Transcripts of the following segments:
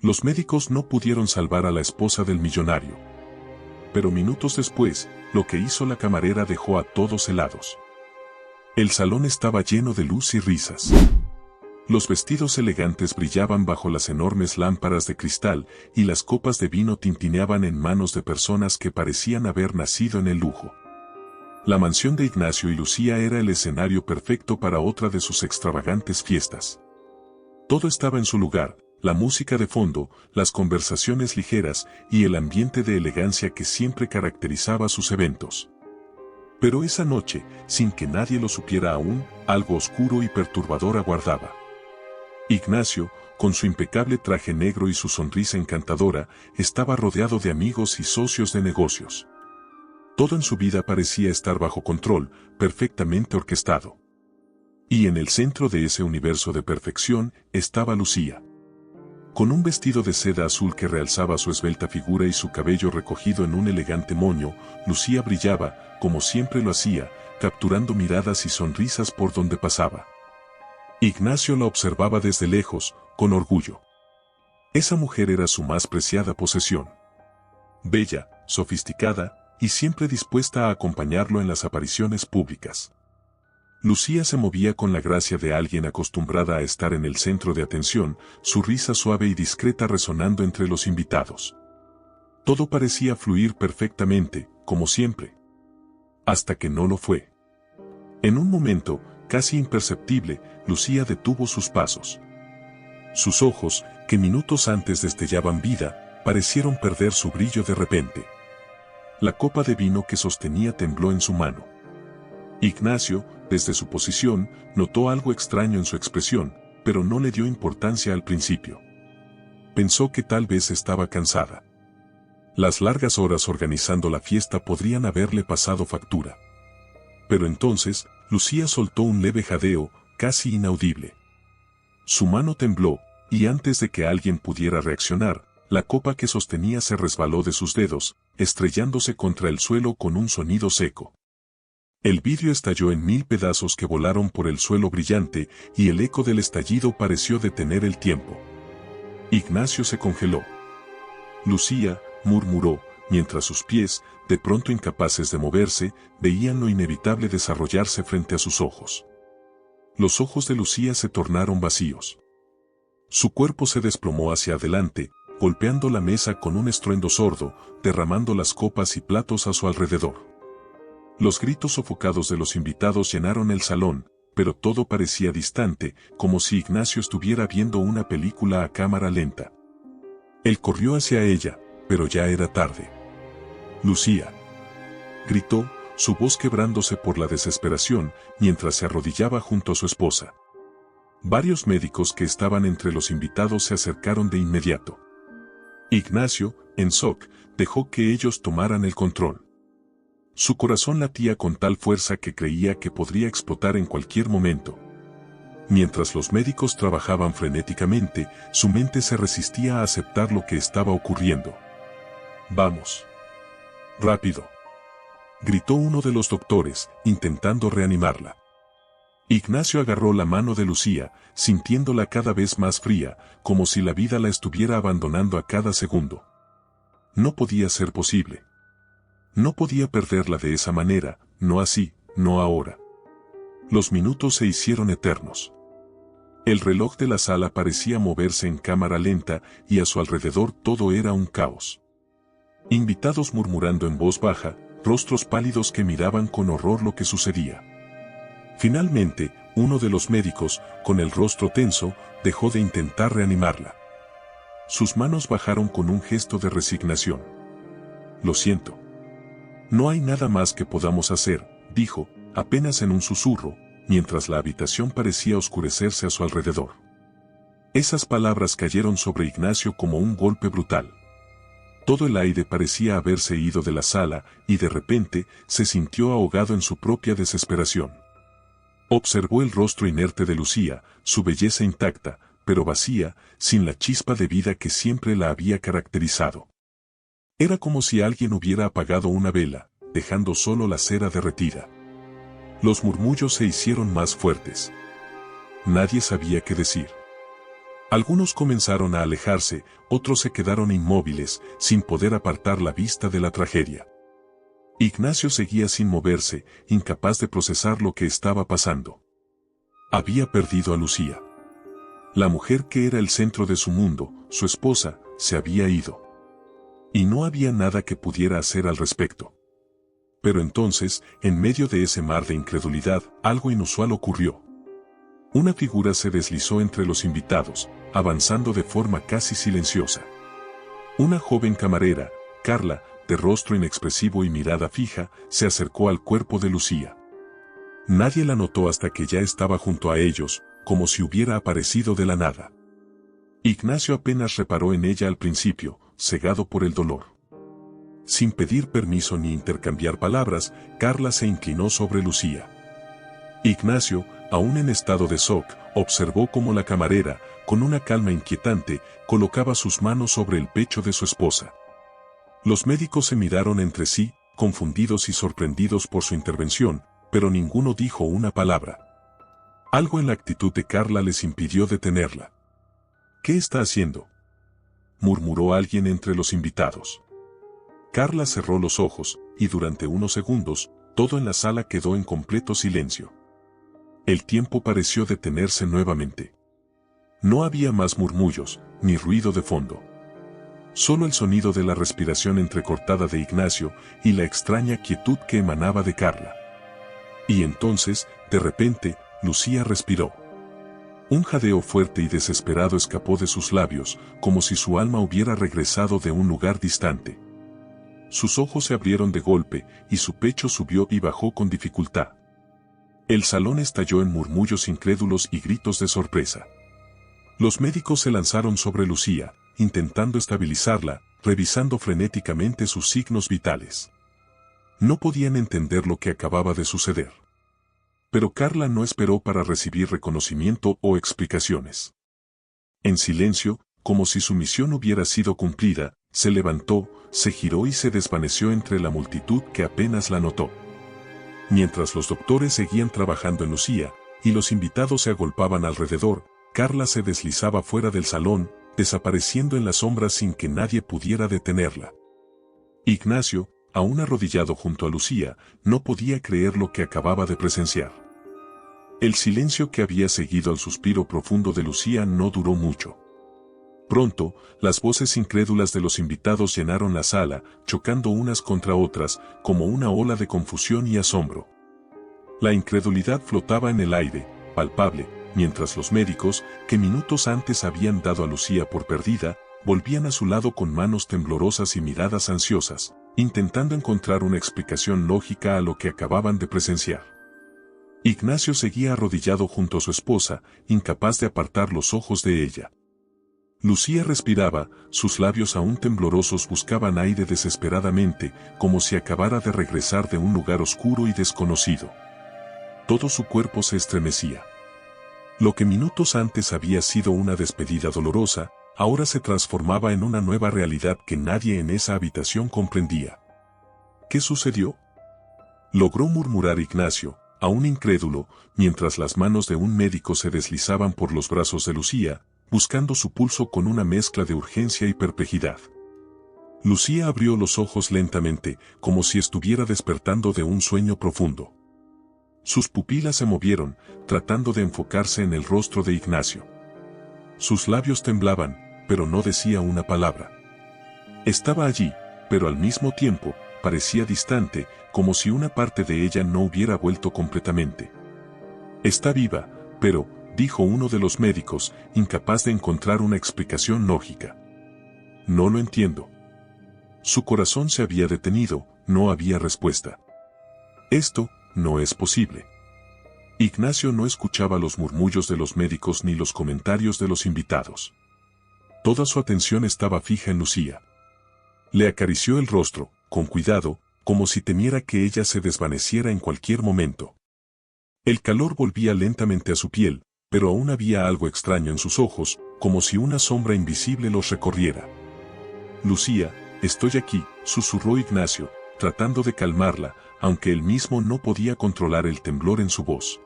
Los médicos no pudieron salvar a la esposa del millonario. Pero minutos después, lo que hizo la camarera dejó a todos helados. El salón estaba lleno de luz y risas. Los vestidos elegantes brillaban bajo las enormes lámparas de cristal y las copas de vino tintineaban en manos de personas que parecían haber nacido en el lujo. La mansión de Ignacio y Lucía era el escenario perfecto para otra de sus extravagantes fiestas. Todo estaba en su lugar, la música de fondo, las conversaciones ligeras y el ambiente de elegancia que siempre caracterizaba sus eventos. Pero esa noche, sin que nadie lo supiera aún, algo oscuro y perturbador aguardaba. Ignacio, con su impecable traje negro y su sonrisa encantadora, estaba rodeado de amigos y socios de negocios. Todo en su vida parecía estar bajo control, perfectamente orquestado. Y en el centro de ese universo de perfección estaba Lucía. Con un vestido de seda azul que realzaba su esbelta figura y su cabello recogido en un elegante moño, Lucía brillaba, como siempre lo hacía, capturando miradas y sonrisas por donde pasaba. Ignacio la observaba desde lejos, con orgullo. Esa mujer era su más preciada posesión. Bella, sofisticada, y siempre dispuesta a acompañarlo en las apariciones públicas. Lucía se movía con la gracia de alguien acostumbrada a estar en el centro de atención, su risa suave y discreta resonando entre los invitados. Todo parecía fluir perfectamente, como siempre. Hasta que no lo fue. En un momento, casi imperceptible, Lucía detuvo sus pasos. Sus ojos, que minutos antes destellaban vida, parecieron perder su brillo de repente. La copa de vino que sostenía tembló en su mano. Ignacio, desde su posición, notó algo extraño en su expresión, pero no le dio importancia al principio. Pensó que tal vez estaba cansada. Las largas horas organizando la fiesta podrían haberle pasado factura. Pero entonces, Lucía soltó un leve jadeo, casi inaudible. Su mano tembló, y antes de que alguien pudiera reaccionar, la copa que sostenía se resbaló de sus dedos, estrellándose contra el suelo con un sonido seco. El vidrio estalló en 1000 pedazos que volaron por el suelo brillante, y el eco del estallido pareció detener el tiempo. Ignacio se congeló. Lucía, murmuró, mientras sus pies, de pronto incapaces de moverse, veían lo inevitable desarrollarse frente a sus ojos. Los ojos de Lucía se tornaron vacíos. Su cuerpo se desplomó hacia adelante, golpeando la mesa con un estruendo sordo, derramando las copas y platos a su alrededor. Los gritos sofocados de los invitados llenaron el salón, pero todo parecía distante, como si Ignacio estuviera viendo una película a cámara lenta. Él corrió hacia ella, pero ya era tarde. Lucía, gritó, su voz quebrándose por la desesperación, mientras se arrodillaba junto a su esposa. Varios médicos que estaban entre los invitados se acercaron de inmediato. Ignacio, en shock, dejó que ellos tomaran el control. Su corazón latía con tal fuerza que creía que podría explotar en cualquier momento. Mientras los médicos trabajaban frenéticamente, su mente se resistía a aceptar lo que estaba ocurriendo. «Vamos. Rápido», gritó uno de los doctores, intentando reanimarla. Ignacio agarró la mano de Lucía, sintiéndola cada vez más fría, como si la vida la estuviera abandonando a cada segundo. No podía ser posible. No podía perderla de esa manera, no así, no ahora. Los minutos se hicieron eternos. El reloj de la sala parecía moverse en cámara lenta y a su alrededor todo era un caos. Invitados murmurando en voz baja, rostros pálidos que miraban con horror lo que sucedía. Finalmente, uno de los médicos, con el rostro tenso, dejó de intentar reanimarla. Sus manos bajaron con un gesto de resignación. «Lo siento. No hay nada más que podamos hacer», dijo, apenas en un susurro, mientras la habitación parecía oscurecerse a su alrededor. Esas palabras cayeron sobre Ignacio como un golpe brutal. Todo el aire parecía haberse ido de la sala y de repente se sintió ahogado en su propia desesperación. Observó el rostro inerte de Lucía, su belleza intacta, pero vacía, sin la chispa de vida que siempre la había caracterizado. Era como si alguien hubiera apagado una vela, dejando solo la cera derretida. Los murmullos se hicieron más fuertes. Nadie sabía qué decir. Algunos comenzaron a alejarse, otros se quedaron inmóviles, sin poder apartar la vista de la tragedia. Ignacio seguía sin moverse, incapaz de procesar lo que estaba pasando. Había perdido a Lucía. La mujer que era el centro de su mundo, su esposa, se había ido. Y no había nada que pudiera hacer al respecto. Pero entonces, en medio de ese mar de incredulidad, algo inusual ocurrió. Una figura se deslizó entre los invitados, avanzando de forma casi silenciosa. Una joven camarera, Carla, de rostro inexpresivo y mirada fija, se acercó al cuerpo de Lucía. Nadie la notó hasta que ya estaba junto a ellos, como si hubiera aparecido de la nada. Ignacio apenas reparó en ella al principio, cegado por el dolor. Sin pedir permiso ni intercambiar palabras, Carla se inclinó sobre Lucía. Ignacio, aún en estado de shock, observó cómo la camarera, con una calma inquietante, colocaba sus manos sobre el pecho de su esposa. Los médicos se miraron entre sí, confundidos y sorprendidos por su intervención, pero ninguno dijo una palabra. Algo en la actitud de Carla les impidió detenerla. «¿Qué está haciendo?», murmuró alguien entre los invitados. Carla cerró los ojos, y durante unos segundos, todo en la sala quedó en completo silencio. El tiempo pareció detenerse nuevamente. No había más murmullos, ni ruido de fondo. Solo el sonido de la respiración entrecortada de Ignacio y la extraña quietud que emanaba de Carla. Y entonces, de repente, Lucía respiró. Un jadeo fuerte y desesperado escapó de sus labios, como si su alma hubiera regresado de un lugar distante. Sus ojos se abrieron de golpe, y su pecho subió y bajó con dificultad. El salón estalló en murmullos incrédulos y gritos de sorpresa. Los médicos se lanzaron sobre Lucía, intentando estabilizarla, revisando frenéticamente sus signos vitales. No podían entender lo que acababa de suceder. Pero Carla no esperó para recibir reconocimiento o explicaciones. En silencio, como si su misión hubiera sido cumplida, se levantó, se giró y se desvaneció entre la multitud que apenas la notó. Mientras los doctores seguían trabajando en Lucía, y los invitados se agolpaban alrededor, Carla se deslizaba fuera del salón, desapareciendo en las sombras sin que nadie pudiera detenerla. Ignacio, aún arrodillado junto a Lucía, no podía creer lo que acababa de presenciar. El silencio que había seguido al suspiro profundo de Lucía no duró mucho. Pronto, las voces incrédulas de los invitados llenaron la sala, chocando unas contra otras, como una ola de confusión y asombro. La incredulidad flotaba en el aire, palpable, mientras los médicos, que minutos antes habían dado a Lucía por perdida, volvían a su lado con manos temblorosas y miradas ansiosas, intentando encontrar una explicación lógica a lo que acababan de presenciar. Ignacio seguía arrodillado junto a su esposa, incapaz de apartar los ojos de ella. Lucía respiraba, sus labios aún temblorosos buscaban aire desesperadamente, como si acabara de regresar de un lugar oscuro y desconocido. Todo su cuerpo se estremecía. Lo que minutos antes había sido una despedida dolorosa, ahora se transformaba en una nueva realidad que nadie en esa habitación comprendía. ¿Qué sucedió?, logró murmurar Ignacio, aún incrédulo, mientras las manos de un médico se deslizaban por los brazos de Lucía, buscando su pulso con una mezcla de urgencia y perplejidad. Lucía abrió los ojos lentamente, como si estuviera despertando de un sueño profundo. Sus pupilas se movieron, tratando de enfocarse en el rostro de Ignacio. Sus labios temblaban, pero no decía una palabra. Estaba allí, pero al mismo tiempo, parecía distante, como si una parte de ella no hubiera vuelto completamente. «Está viva, pero», dijo uno de los médicos, incapaz de encontrar una explicación lógica. «No lo entiendo». Su corazón se había detenido, no había respuesta. «Esto no es posible». Ignacio no escuchaba los murmullos de los médicos ni los comentarios de los invitados. Toda su atención estaba fija en Lucía. Le acarició el rostro, con cuidado, como si temiera que ella se desvaneciera en cualquier momento. El calor volvía lentamente a su piel, pero aún había algo extraño en sus ojos, como si una sombra invisible los recorriera. «Lucía, estoy aquí», susurró Ignacio, tratando de calmarla, aunque él mismo no podía controlar el temblor en su voz.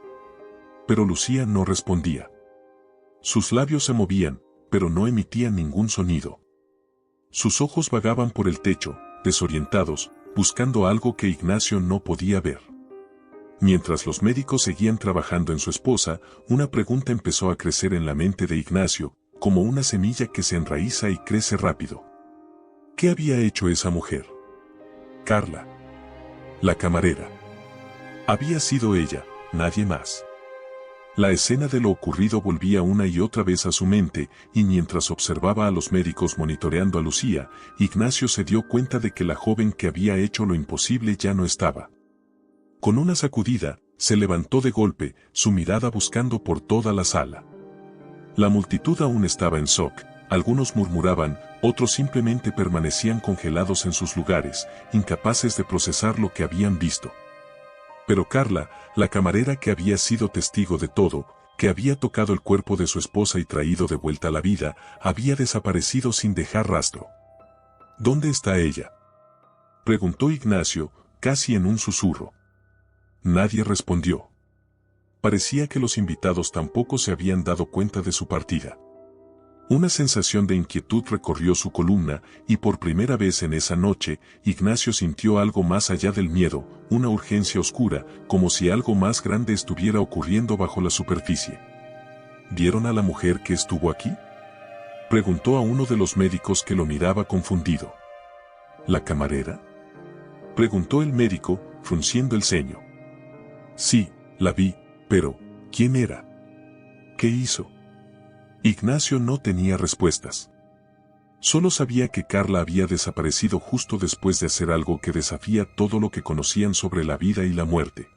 Pero Lucía no respondía. Sus labios se movían, pero no emitía ningún sonido. Sus ojos vagaban por el techo, desorientados, buscando algo que Ignacio no podía ver. Mientras los médicos seguían trabajando en su esposa, una pregunta empezó a crecer en la mente de Ignacio, como una semilla que se enraiza y crece rápido. ¿Qué había hecho esa mujer? Carla. La camarera. Había sido ella, nadie más. La escena de lo ocurrido volvía una y otra vez a su mente, y mientras observaba a los médicos monitoreando a Lucía, Ignacio se dio cuenta de que la joven que había hecho lo imposible ya no estaba. Con una sacudida, se levantó de golpe, su mirada buscando por toda la sala. La multitud aún estaba en shock, algunos murmuraban, otros simplemente permanecían congelados en sus lugares, incapaces de procesar lo que habían visto. Pero Carla, la camarera que había sido testigo de todo, que había tocado el cuerpo de su esposa y traído de vuelta a la vida, había desaparecido sin dejar rastro. ¿Dónde está ella?, preguntó Ignacio, casi en un susurro. Nadie respondió. Parecía que los invitados tampoco se habían dado cuenta de su partida. Una sensación de inquietud recorrió su columna, y por primera vez en esa noche, Ignacio sintió algo más allá del miedo, una urgencia oscura, como si algo más grande estuviera ocurriendo bajo la superficie. ¿Vieron a la mujer que estuvo aquí?, preguntó a uno de los médicos que lo miraba confundido. ¿La camarera?, preguntó el médico, frunciendo el ceño. Sí, la vi, pero ¿quién era? ¿Qué hizo? Ignacio no tenía respuestas. Solo sabía que Carla había desaparecido justo después de hacer algo que desafía todo lo que conocían sobre la vida y la muerte.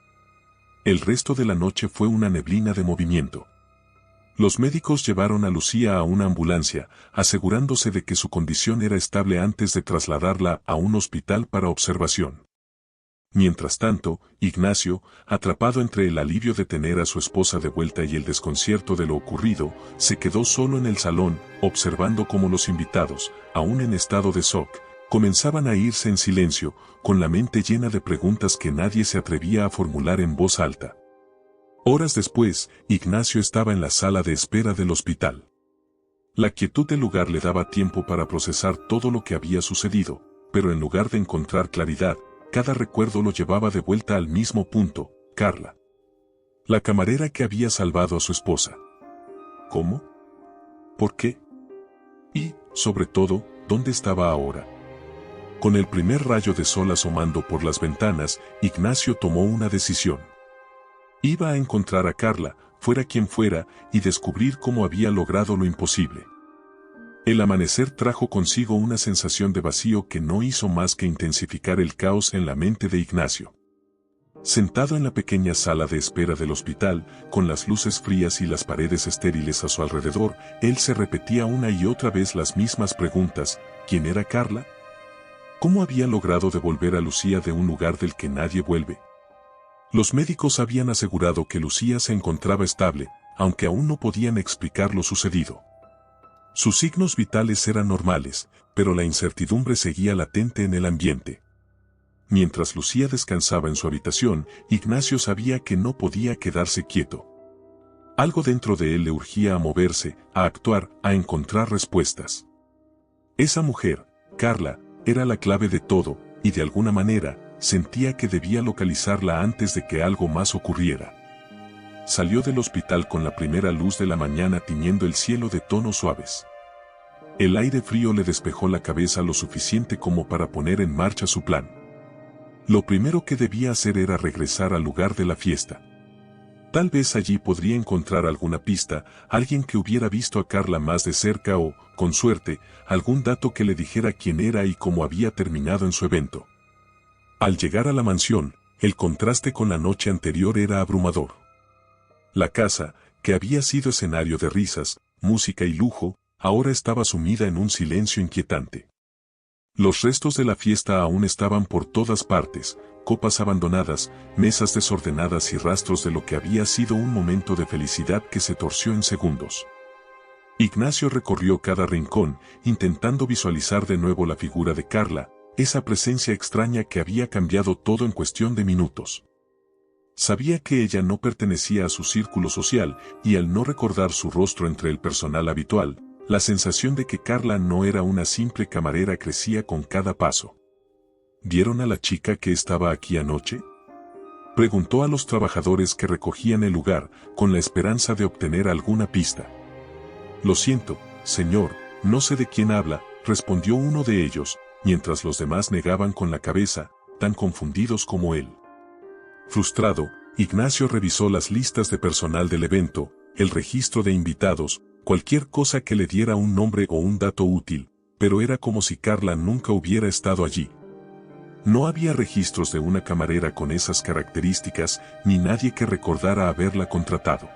El resto de la noche fue una neblina de movimiento. Los médicos llevaron a Lucía a una ambulancia, asegurándose de que su condición era estable antes de trasladarla a un hospital para observación. Mientras tanto, Ignacio, atrapado entre el alivio de tener a su esposa de vuelta y el desconcierto de lo ocurrido, se quedó solo en el salón, observando cómo los invitados, aún en estado de shock, comenzaban a irse en silencio, con la mente llena de preguntas que nadie se atrevía a formular en voz alta. Horas después, Ignacio estaba en la sala de espera del hospital. La quietud del lugar le daba tiempo para procesar todo lo que había sucedido, pero en lugar de encontrar claridad, cada recuerdo lo llevaba de vuelta al mismo punto: Carla. La camarera que había salvado a su esposa. ¿Cómo? ¿Por qué? Y, sobre todo, ¿dónde estaba ahora? Con el primer rayo de sol asomando por las ventanas, Ignacio tomó una decisión. Iba a encontrar a Carla, fuera quien fuera, y descubrir cómo había logrado lo imposible. El amanecer trajo consigo una sensación de vacío que no hizo más que intensificar el caos en la mente de Ignacio. Sentado en la pequeña sala de espera del hospital, con las luces frías y las paredes estériles a su alrededor, él se repetía una y otra vez las mismas preguntas: ¿quién era Carla? ¿Cómo había logrado devolver a Lucía de un lugar del que nadie vuelve? Los médicos habían asegurado que Lucía se encontraba estable, aunque aún no podían explicar lo sucedido. Sus signos vitales eran normales, pero la incertidumbre seguía latente en el ambiente. Mientras Lucía descansaba en su habitación, Ignacio sabía que no podía quedarse quieto. Algo dentro de él le urgía a moverse, a actuar, a encontrar respuestas. Esa mujer, Carla, era la clave de todo, y de alguna manera, sentía que debía localizarla antes de que algo más ocurriera. Salió del hospital con la primera luz de la mañana tiñendo el cielo de tonos suaves. El aire frío le despejó la cabeza lo suficiente como para poner en marcha su plan. Lo primero que debía hacer era regresar al lugar de la fiesta. Tal vez allí podría encontrar alguna pista, alguien que hubiera visto a Carla más de cerca o, con suerte, algún dato que le dijera quién era y cómo había terminado en su evento. Al llegar a la mansión, el contraste con la noche anterior era abrumador. La casa, que había sido escenario de risas, música y lujo, ahora estaba sumida en un silencio inquietante. Los restos de la fiesta aún estaban por todas partes, copas abandonadas, mesas desordenadas y rastros de lo que había sido un momento de felicidad que se torció en segundos. Ignacio recorrió cada rincón, intentando visualizar de nuevo la figura de Carla, esa presencia extraña que había cambiado todo en cuestión de minutos. Sabía que ella no pertenecía a su círculo social, y al no recordar su rostro entre el personal habitual, La sensación de que Carla no era una simple camarera crecía con cada paso. ¿Vieron a la chica que estaba aquí anoche?, preguntó a los trabajadores que recogían el lugar, con la esperanza de obtener alguna pista. Lo siento, señor, no sé de quién habla, respondió uno de ellos, mientras los demás negaban con la cabeza, tan confundidos como él. Frustrado, Ignacio revisó las listas de personal del evento, el registro de invitados, cualquier cosa que le diera un nombre o un dato útil, pero era como si Carla nunca hubiera estado allí. No había registros de una camarera con esas características, ni nadie que recordara haberla contratado.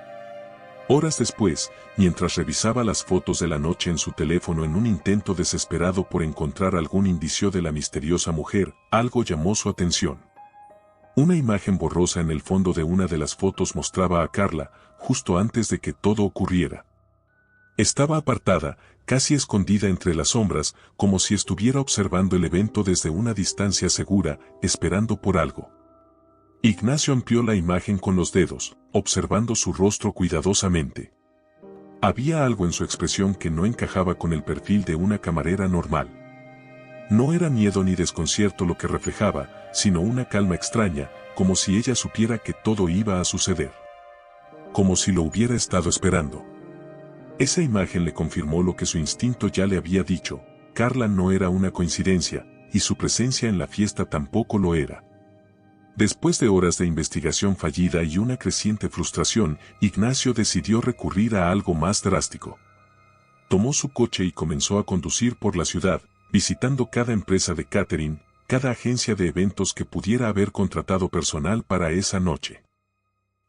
Horas después, mientras revisaba las fotos de la noche en su teléfono en un intento desesperado por encontrar algún indicio de la misteriosa mujer, algo llamó su atención. Una imagen borrosa en el fondo de una de las fotos mostraba a Carla, justo antes de que todo ocurriera. Estaba apartada, casi escondida entre las sombras, como si estuviera observando el evento desde una distancia segura, esperando por algo. Ignacio amplió la imagen con los dedos, observando su rostro cuidadosamente. Había algo en su expresión que no encajaba con el perfil de una camarera normal. No era miedo ni desconcierto lo que reflejaba, sino una calma extraña, como si ella supiera que todo iba a suceder. Como si lo hubiera estado esperando. Esa imagen le confirmó lo que su instinto ya le había dicho: Carla no era una coincidencia, y su presencia en la fiesta tampoco lo era. Después de horas de investigación fallida y una creciente frustración, Ignacio decidió recurrir a algo más drástico. Tomó su coche y comenzó a conducir por la ciudad, visitando cada empresa de catering, cada agencia de eventos que pudiera haber contratado personal para esa noche.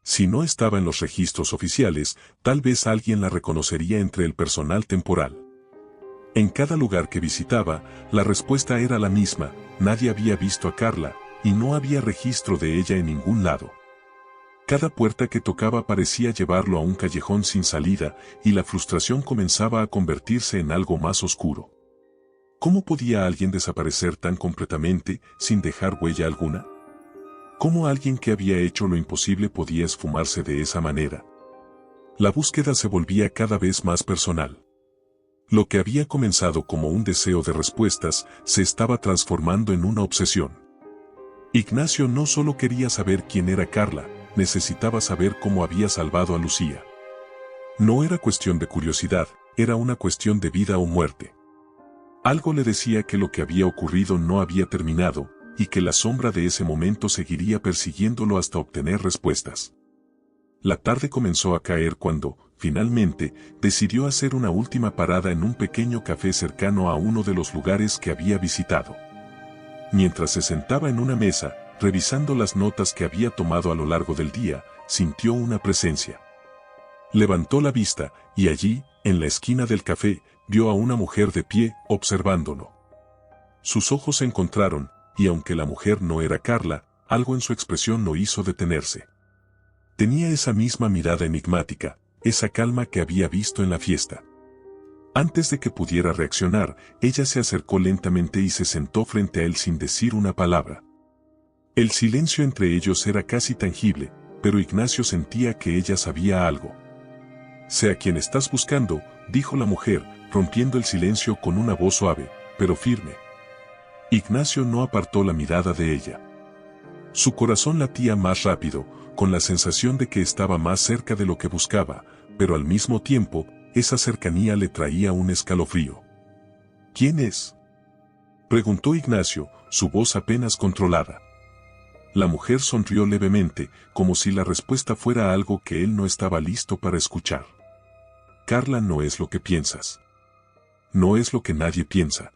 Si no estaba en los registros oficiales, tal vez alguien la reconocería entre el personal temporal. En cada lugar que visitaba, la respuesta era la misma: nadie había visto a Carla, y no había registro de ella en ningún lado. Cada puerta que tocaba parecía llevarlo a un callejón sin salida, y la frustración comenzaba a convertirse en algo más oscuro. ¿Cómo podía alguien desaparecer tan completamente, sin dejar huella alguna? ¿Cómo alguien que había hecho lo imposible podía esfumarse de esa manera? La búsqueda se volvía cada vez más personal. Lo que había comenzado como un deseo de respuestas, se estaba transformando en una obsesión. Ignacio no solo quería saber quién era Carla, necesitaba saber cómo había salvado a Lucía. No era cuestión de curiosidad, era una cuestión de vida o muerte. Algo le decía que lo que había ocurrido no había terminado, y que la sombra de ese momento seguiría persiguiéndolo hasta obtener respuestas. La tarde comenzó a caer cuando, finalmente, decidió hacer una última parada en un pequeño café cercano a uno de los lugares que había visitado. Mientras se sentaba en una mesa, revisando las notas que había tomado a lo largo del día, sintió una presencia. Levantó la vista, y allí, en la esquina del café, vio a una mujer de pie, observándolo. Sus ojos se encontraron, y aunque la mujer no era Carla, algo en su expresión lo hizo detenerse. Tenía esa misma mirada enigmática, esa calma que había visto en la fiesta. Antes de que pudiera reaccionar, ella se acercó lentamente y se sentó frente a él sin decir una palabra. El silencio entre ellos era casi tangible, pero Ignacio sentía que ella sabía algo. «Sé a quien estás buscando», dijo la mujer, rompiendo el silencio con una voz suave, pero firme. Ignacio no apartó la mirada de ella. Su corazón latía más rápido, con la sensación de que estaba más cerca de lo que buscaba, pero al mismo tiempo, esa cercanía le traía un escalofrío. «¿Quién es?», preguntó Ignacio, su voz apenas controlada. La mujer sonrió levemente, como si la respuesta fuera algo que él no estaba listo para escuchar. «Carla no es lo que piensas. No es lo que nadie piensa».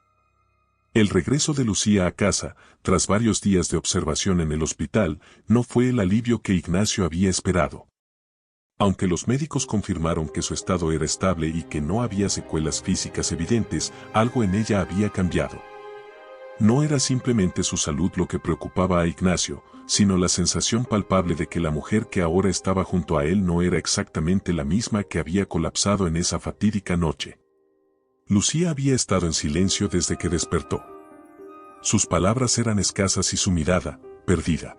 El regreso de Lucía a casa, tras varios días de observación en el hospital, no fue el alivio que Ignacio había esperado. Aunque los médicos confirmaron que su estado era estable y que no había secuelas físicas evidentes, algo en ella había cambiado. No era simplemente su salud lo que preocupaba a Ignacio, sino la sensación palpable de que la mujer que ahora estaba junto a él no era exactamente la misma que había colapsado en esa fatídica noche. Lucía había estado en silencio desde que despertó. Sus palabras eran escasas y su mirada, perdida.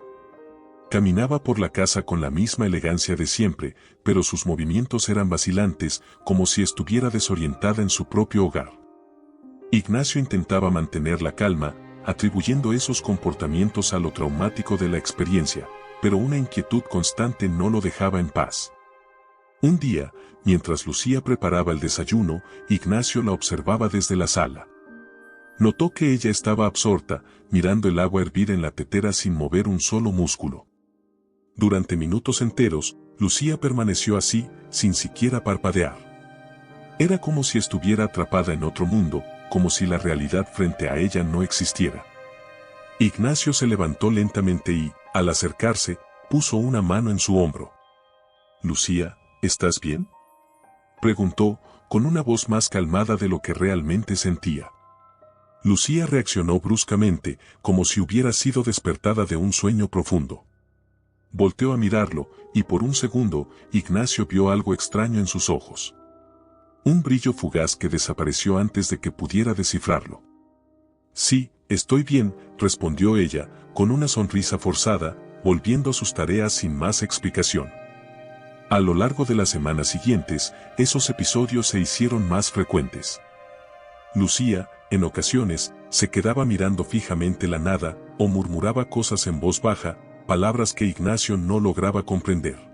Caminaba por la casa con la misma elegancia de siempre, pero sus movimientos eran vacilantes, como si estuviera desorientada en su propio hogar. Ignacio intentaba mantener la calma, atribuyendo esos comportamientos a lo traumático de la experiencia, pero una inquietud constante no lo dejaba en paz. Un día, mientras Lucía preparaba el desayuno, Ignacio la observaba desde la sala. Notó que ella estaba absorta, mirando el agua hervir en la tetera sin mover un solo músculo. Durante minutos enteros, Lucía permaneció así, sin siquiera parpadear. Era como si estuviera atrapada en otro mundo, como si la realidad frente a ella no existiera. Ignacio se levantó lentamente y, al acercarse, puso una mano en su hombro. «Lucía, ¿estás bien?», preguntó, con una voz más calmada de lo que realmente sentía. Lucía reaccionó bruscamente, como si hubiera sido despertada de un sueño profundo. Volteó a mirarlo, y por un segundo, Ignacio vio algo extraño en sus ojos. Un brillo fugaz que desapareció antes de que pudiera descifrarlo. «Sí, estoy bien», respondió ella, con una sonrisa forzada, volviendo a sus tareas sin más explicación. A lo largo de las semanas siguientes, esos episodios se hicieron más frecuentes. Lucía, en ocasiones, se quedaba mirando fijamente la nada, o murmuraba cosas en voz baja, palabras que Ignacio no lograba comprender.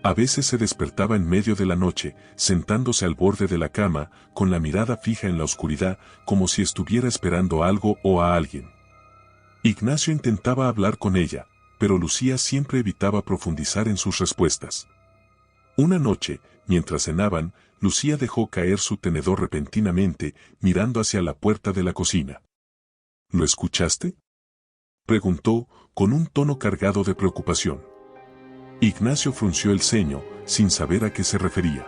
A veces se despertaba en medio de la noche, sentándose al borde de la cama, con la mirada fija en la oscuridad, como si estuviera esperando algo o a alguien. Ignacio intentaba hablar con ella, pero Lucía siempre evitaba profundizar en sus respuestas. Una noche, mientras cenaban, Lucía dejó caer su tenedor repentinamente, mirando hacia la puerta de la cocina. «¿Lo escuchaste?», preguntó, con un tono cargado de preocupación. Ignacio frunció el ceño, sin saber a qué se refería.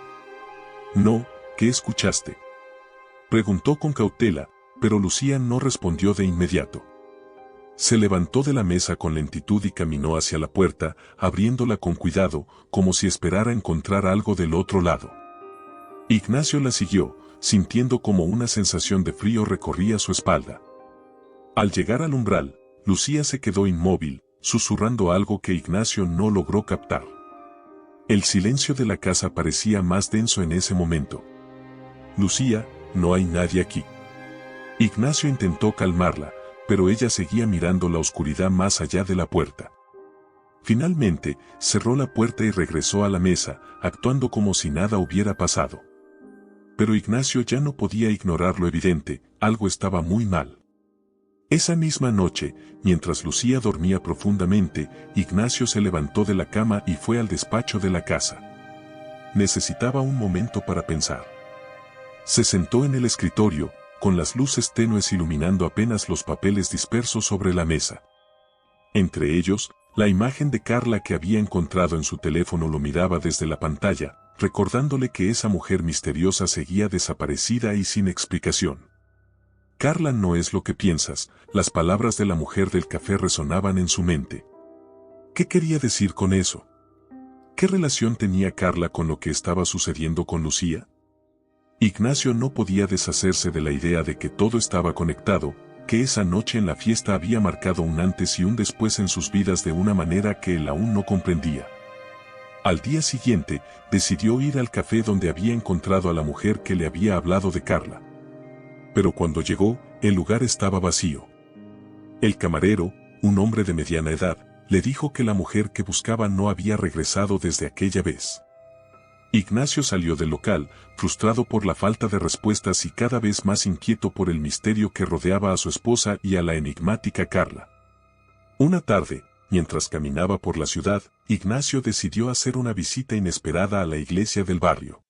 «No, ¿qué escuchaste?», preguntó con cautela, pero Lucía no respondió de inmediato. Se levantó de la mesa con lentitud y caminó hacia la puerta, abriéndola con cuidado, como si esperara encontrar algo del otro lado. Ignacio la siguió, sintiendo como una sensación de frío recorría su espalda. Al llegar al umbral, Lucía se quedó inmóvil, susurrando algo que Ignacio no logró captar. El silencio de la casa parecía más denso en ese momento. «Lucía, no hay nadie aquí». Ignacio intentó calmarla, pero ella seguía mirando la oscuridad más allá de la puerta. Finalmente, cerró la puerta y regresó a la mesa, actuando como si nada hubiera pasado. Pero Ignacio ya no podía ignorar lo evidente, algo estaba muy mal. Esa misma noche, mientras Lucía dormía profundamente, Ignacio se levantó de la cama y fue al despacho de la casa. Necesitaba un momento para pensar. Se sentó en el escritorio, con las luces tenues iluminando apenas los papeles dispersos sobre la mesa. Entre ellos, la imagen de Carla que había encontrado en su teléfono lo miraba desde la pantalla, recordándole que esa mujer misteriosa seguía desaparecida y sin explicación. «Carla no es lo que piensas», las palabras de la mujer del café resonaban en su mente. ¿Qué quería decir con eso? ¿Qué relación tenía Carla con lo que estaba sucediendo con Lucía? Ignacio no podía deshacerse de la idea de que todo estaba conectado, que esa noche en la fiesta había marcado un antes y un después en sus vidas de una manera que él aún no comprendía. Al día siguiente, decidió ir al café donde había encontrado a la mujer que le había hablado de Carla. Pero cuando llegó, el lugar estaba vacío. El camarero, un hombre de mediana edad, le dijo que la mujer que buscaba no había regresado desde aquella vez. Ignacio salió del local, frustrado por la falta de respuestas y cada vez más inquieto por el misterio que rodeaba a su esposa y a la enigmática Carla. Una tarde, mientras caminaba por la ciudad, Ignacio decidió hacer una visita inesperada a la iglesia del barrio.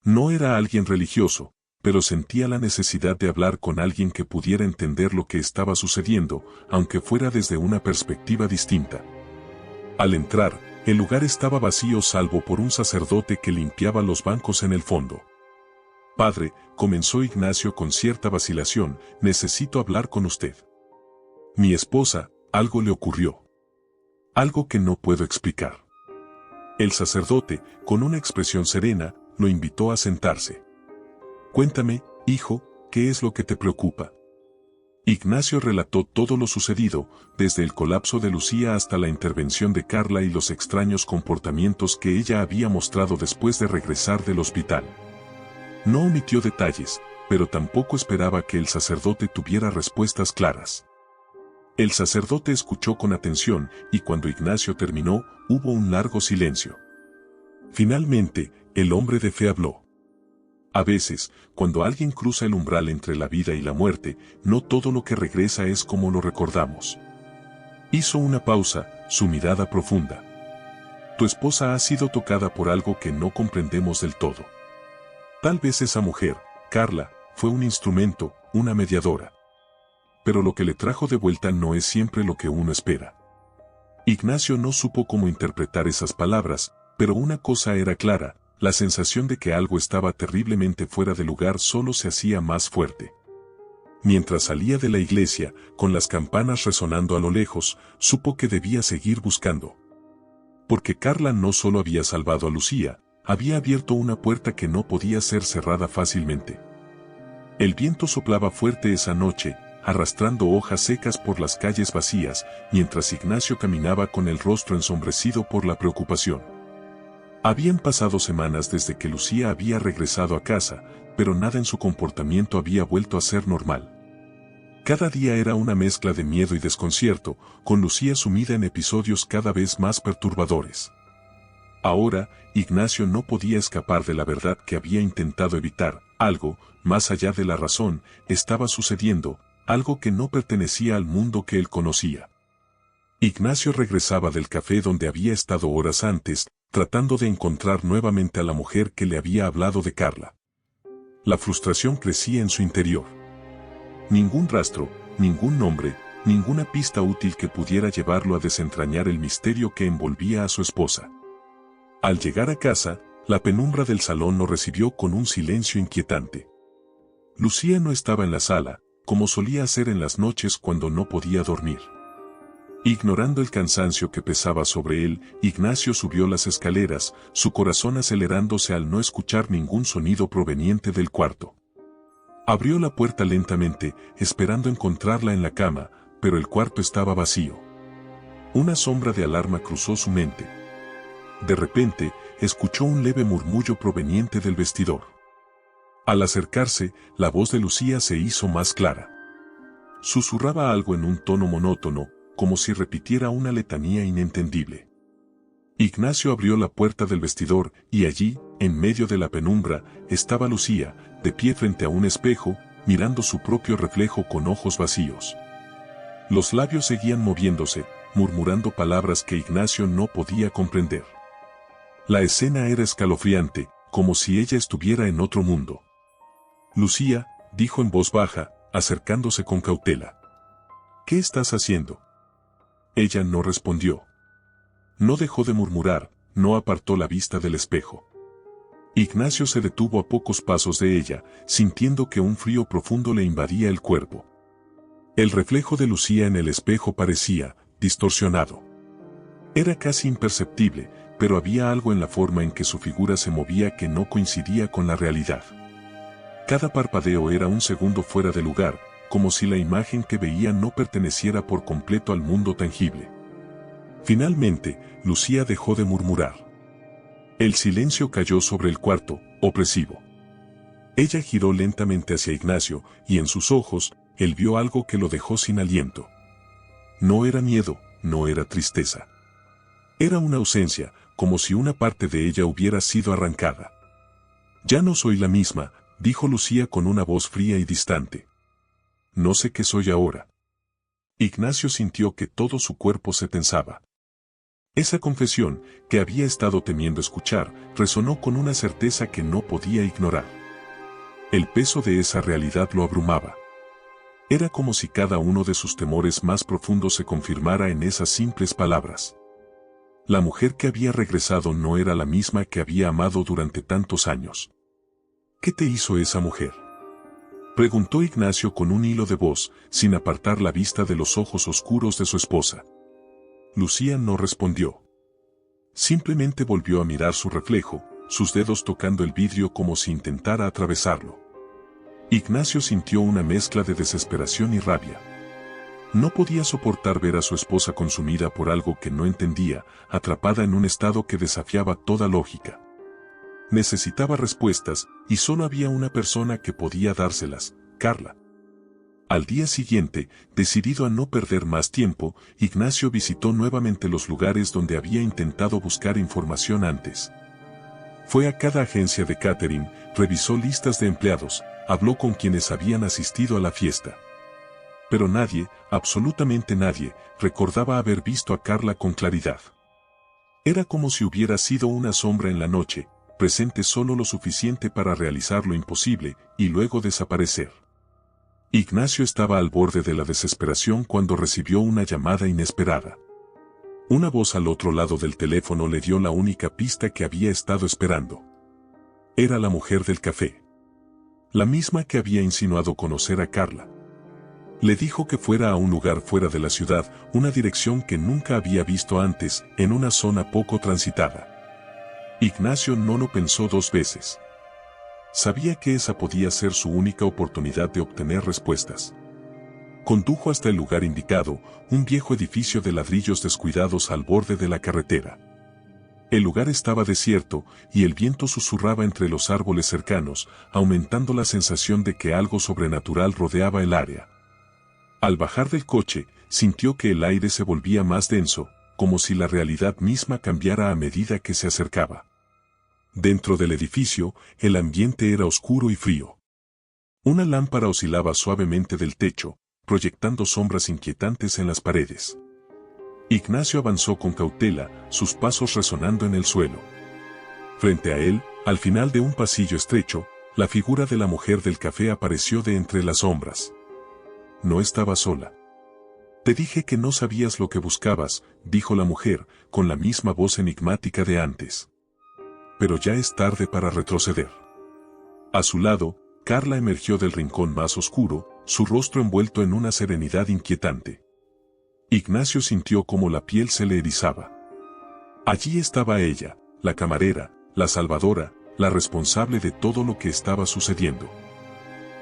No era alguien religioso, pero sentía la necesidad de hablar con alguien que pudiera entender lo que estaba sucediendo, aunque fuera desde una perspectiva distinta. Al entrar, el lugar estaba vacío salvo por un sacerdote que limpiaba los bancos en el fondo. «Padre», comenzó Ignacio con cierta vacilación, «necesito hablar con usted. Mi esposa, algo le ocurrió. Algo que no puedo explicar». El sacerdote, con una expresión serena, lo invitó a sentarse. «Cuéntame, hijo, ¿qué es lo que te preocupa?». Ignacio relató todo lo sucedido, desde el colapso de Lucía hasta la intervención de Carla y los extraños comportamientos que ella había mostrado después de regresar del hospital. No omitió detalles, pero tampoco esperaba que el sacerdote tuviera respuestas claras. El sacerdote escuchó con atención y cuando Ignacio terminó, hubo un largo silencio. Finalmente, el hombre de fe habló. A veces, cuando alguien cruza el umbral entre la vida y la muerte, no todo lo que regresa es como lo recordamos. Hizo una pausa, su mirada profunda. Tu esposa ha sido tocada por algo que no comprendemos del todo. Tal vez esa mujer, Carla, fue un instrumento, una mediadora. Pero lo que le trajo de vuelta no es siempre lo que uno espera. Ignacio no supo cómo interpretar esas palabras, pero una cosa era clara. La sensación de que algo estaba terriblemente fuera de lugar solo se hacía más fuerte. Mientras salía de la iglesia, con las campanas resonando a lo lejos, supo que debía seguir buscando. Porque Carla no solo había salvado a Lucía, había abierto una puerta que no podía ser cerrada fácilmente. El viento soplaba fuerte esa noche, arrastrando hojas secas por las calles vacías, mientras Ignacio caminaba con el rostro ensombrecido por la preocupación. Habían pasado semanas desde que Lucía había regresado a casa, pero nada en su comportamiento había vuelto a ser normal. Cada día era una mezcla de miedo y desconcierto, con Lucía sumida en episodios cada vez más perturbadores. Ahora, Ignacio no podía escapar de la verdad que había intentado evitar. Algo, más allá de la razón, estaba sucediendo, algo que no pertenecía al mundo que él conocía. Ignacio regresaba del café donde había estado horas antes, tratando de encontrar nuevamente a la mujer que le había hablado de Carla. La frustración crecía en su interior. Ningún rastro, ningún nombre, ninguna pista útil que pudiera llevarlo a desentrañar el misterio que envolvía a su esposa. Al llegar a casa, la penumbra del salón lo recibió con un silencio inquietante. Lucía no estaba en la sala, como solía hacer en las noches cuando no podía dormir. Ignorando el cansancio que pesaba sobre él, Ignacio subió las escaleras, su corazón acelerándose al no escuchar ningún sonido proveniente del cuarto. Abrió la puerta lentamente, esperando encontrarla en la cama, pero el cuarto estaba vacío. Una sombra de alarma cruzó su mente. De repente, escuchó un leve murmullo proveniente del vestidor. Al acercarse, la voz de Lucía se hizo más clara. Susurraba algo en un tono monótono, como si repitiera una letanía inentendible. Ignacio abrió la puerta del vestidor y allí, en medio de la penumbra, estaba Lucía, de pie frente a un espejo, mirando su propio reflejo con ojos vacíos. Los labios seguían moviéndose, murmurando palabras que Ignacio no podía comprender. La escena era escalofriante, como si ella estuviera en otro mundo. Lucía, dijo en voz baja, acercándose con cautela. ¿Qué estás haciendo? Ella no respondió. No dejó de murmurar, no apartó la vista del espejo. Ignacio se detuvo a pocos pasos de ella, sintiendo que un frío profundo le invadía el cuerpo. El reflejo de Lucía en el espejo parecía distorsionado. Era casi imperceptible, pero había algo en la forma en que su figura se movía que no coincidía con la realidad. Cada parpadeo era un segundo fuera de lugar, como si la imagen que veía no perteneciera por completo al mundo tangible. Finalmente, Lucía dejó de murmurar. El silencio cayó sobre el cuarto, opresivo. Ella giró lentamente hacia Ignacio, y en sus ojos, él vio algo que lo dejó sin aliento. No era miedo, no era tristeza. Era una ausencia, como si una parte de ella hubiera sido arrancada. Ya no soy la misma, dijo Lucía con una voz fría y distante. No sé qué soy ahora. Ignacio sintió que todo su cuerpo se tensaba. Esa confesión, que había estado temiendo escuchar, resonó con una certeza que no podía ignorar. El peso de esa realidad lo abrumaba. Era como si cada uno de sus temores más profundos se confirmara en esas simples palabras. La mujer que había regresado no era la misma que había amado durante tantos años. ¿Qué te hizo esa mujer?, preguntó Ignacio con un hilo de voz, sin apartar la vista de los ojos oscuros de su esposa. Lucía no respondió. Simplemente volvió a mirar su reflejo, sus dedos tocando el vidrio como si intentara atravesarlo. Ignacio sintió una mezcla de desesperación y rabia. No podía soportar ver a su esposa consumida por algo que no entendía, atrapada en un estado que desafiaba toda lógica. Necesitaba respuestas, y solo había una persona que podía dárselas, Carla. Al día siguiente, decidido a no perder más tiempo, Ignacio visitó nuevamente los lugares donde había intentado buscar información antes. Fue a cada agencia de catering, revisó listas de empleados, habló con quienes habían asistido a la fiesta. Pero nadie, absolutamente nadie, recordaba haber visto a Carla con claridad. Era como si hubiera sido una sombra en la noche, presente solo lo suficiente para realizar lo imposible, y luego desaparecer. Ignacio estaba al borde de la desesperación cuando recibió una llamada inesperada. Una voz al otro lado del teléfono le dio la única pista que había estado esperando. Era la mujer del café. La misma que había insinuado conocer a Carla. Le dijo que fuera a un lugar fuera de la ciudad, una dirección que nunca había visto antes, en una zona poco transitada. Ignacio no lo pensó dos veces. Sabía que esa podía ser su única oportunidad de obtener respuestas. Condujo hasta el lugar indicado, un viejo edificio de ladrillos descuidados al borde de la carretera. El lugar estaba desierto, y el viento susurraba entre los árboles cercanos, aumentando la sensación de que algo sobrenatural rodeaba el área. Al bajar del coche, sintió que el aire se volvía más denso, como si la realidad misma cambiara a medida que se acercaba. Dentro del edificio, el ambiente era oscuro y frío. Una lámpara oscilaba suavemente del techo, proyectando sombras inquietantes en las paredes. Ignacio avanzó con cautela, sus pasos resonando en el suelo. Frente a él, al final de un pasillo estrecho, la figura de la mujer del café apareció de entre las sombras. No estaba sola. Te dije que no sabías lo que buscabas, dijo la mujer, con la misma voz enigmática de antes. Pero ya es tarde para retroceder. A su lado, Carla emergió del rincón más oscuro, su rostro envuelto en una serenidad inquietante. Ignacio sintió como la piel se le erizaba. Allí estaba ella, la camarera, la salvadora, la responsable de todo lo que estaba sucediendo.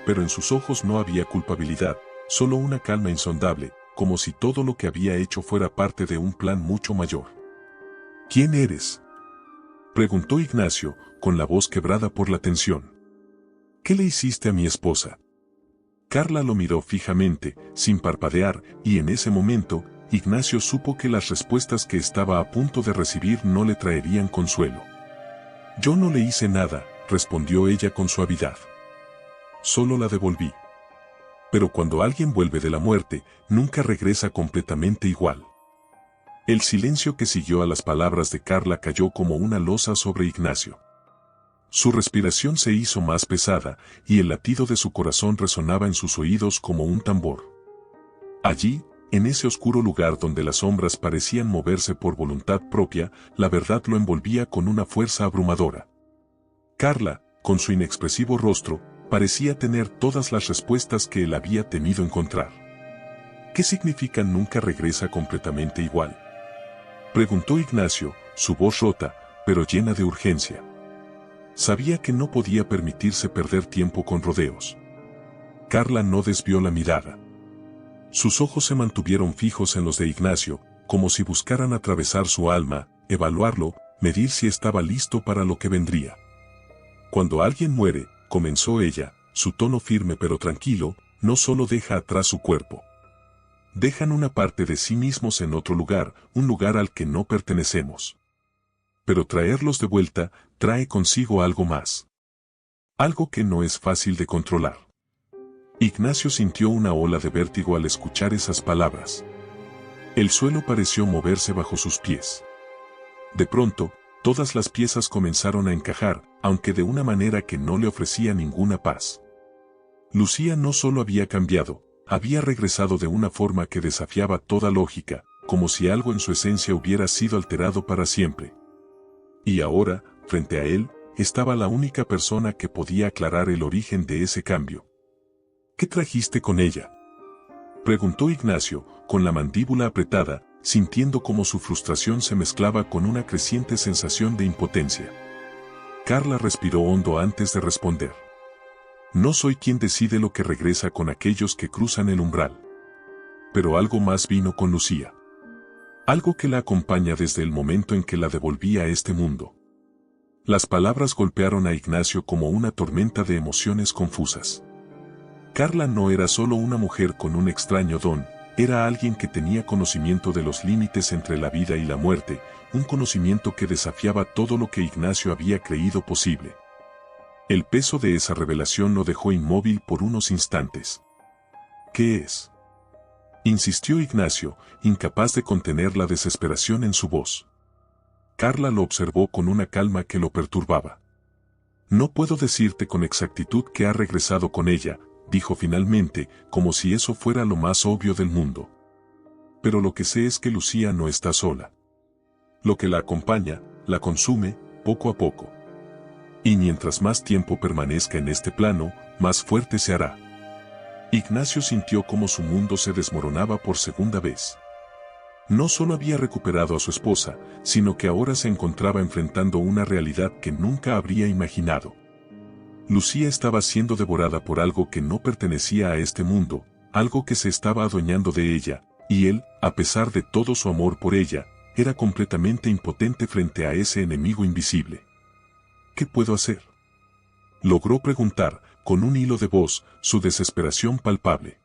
Pero en sus ojos no había culpabilidad, solo una calma insondable, como si todo lo que había hecho fuera parte de un plan mucho mayor. ¿Quién eres?, preguntó Ignacio, con la voz quebrada por la tensión. ¿Qué le hiciste a mi esposa? Carla lo miró fijamente, sin parpadear, y en ese momento, Ignacio supo que las respuestas que estaba a punto de recibir no le traerían consuelo. Yo no le hice nada, respondió ella con suavidad. Solo la devolví. Pero cuando alguien vuelve de la muerte, nunca regresa completamente igual. El silencio que siguió a las palabras de Carla cayó como una losa sobre Ignacio. Su respiración se hizo más pesada, y el latido de su corazón resonaba en sus oídos como un tambor. Allí, en ese oscuro lugar donde las sombras parecían moverse por voluntad propia, la verdad lo envolvía con una fuerza abrumadora. Carla, con su inexpresivo rostro, parecía tener todas las respuestas que él había temido encontrar. ¿Qué significa nunca regresa completamente igual?, preguntó Ignacio, su voz rota, pero llena de urgencia. Sabía que no podía permitirse perder tiempo con rodeos. Carla no desvió la mirada. Sus ojos se mantuvieron fijos en los de Ignacio, como si buscaran atravesar su alma, evaluarlo, medir si estaba listo para lo que vendría. Cuando alguien muere, comenzó ella, su tono firme pero tranquilo, no solo deja atrás su cuerpo. Dejan una parte de sí mismos en otro lugar, un lugar al que no pertenecemos. Pero traerlos de vuelta, trae consigo algo más. Algo que no es fácil de controlar. Ignacio sintió una ola de vértigo al escuchar esas palabras. El suelo pareció moverse bajo sus pies. De pronto, todas las piezas comenzaron a encajar, aunque de una manera que no le ofrecía ninguna paz. Lucía no solo había cambiado, había regresado de una forma que desafiaba toda lógica, como si algo en su esencia hubiera sido alterado para siempre. Y ahora, frente a él, estaba la única persona que podía aclarar el origen de ese cambio. ¿Qué trajiste con ella?, preguntó Ignacio, con la mandíbula apretada, sintiendo cómo su frustración se mezclaba con una creciente sensación de impotencia. Carla respiró hondo antes de responder. No soy quien decide lo que regresa con aquellos que cruzan el umbral. Pero algo más vino con Lucía. Algo que la acompaña desde el momento en que la devolví a este mundo. Las palabras golpearon a Ignacio como una tormenta de emociones confusas. Carla no era solo una mujer con un extraño don, era alguien que tenía conocimiento de los límites entre la vida y la muerte, un conocimiento que desafiaba todo lo que Ignacio había creído posible. El peso de esa revelación lo dejó inmóvil por unos instantes. ¿Qué es?, insistió Ignacio, incapaz de contener la desesperación en su voz. Carla lo observó con una calma que lo perturbaba. No puedo decirte con exactitud que ha regresado con ella, dijo finalmente, como si eso fuera lo más obvio del mundo. Pero lo que sé es que Lucía no está sola. Lo que la acompaña, la consume, poco a poco. Y mientras más tiempo permanezca en este plano, más fuerte se hará. Ignacio sintió cómo su mundo se desmoronaba por segunda vez. No solo había recuperado a su esposa, sino que ahora se encontraba enfrentando una realidad que nunca habría imaginado. Lucía estaba siendo devorada por algo que no pertenecía a este mundo, algo que se estaba adueñando de ella, y él, a pesar de todo su amor por ella, era completamente impotente frente a ese enemigo invisible. ¿Qué puedo hacer?, logró preguntar, con un hilo de voz, su desesperación palpable.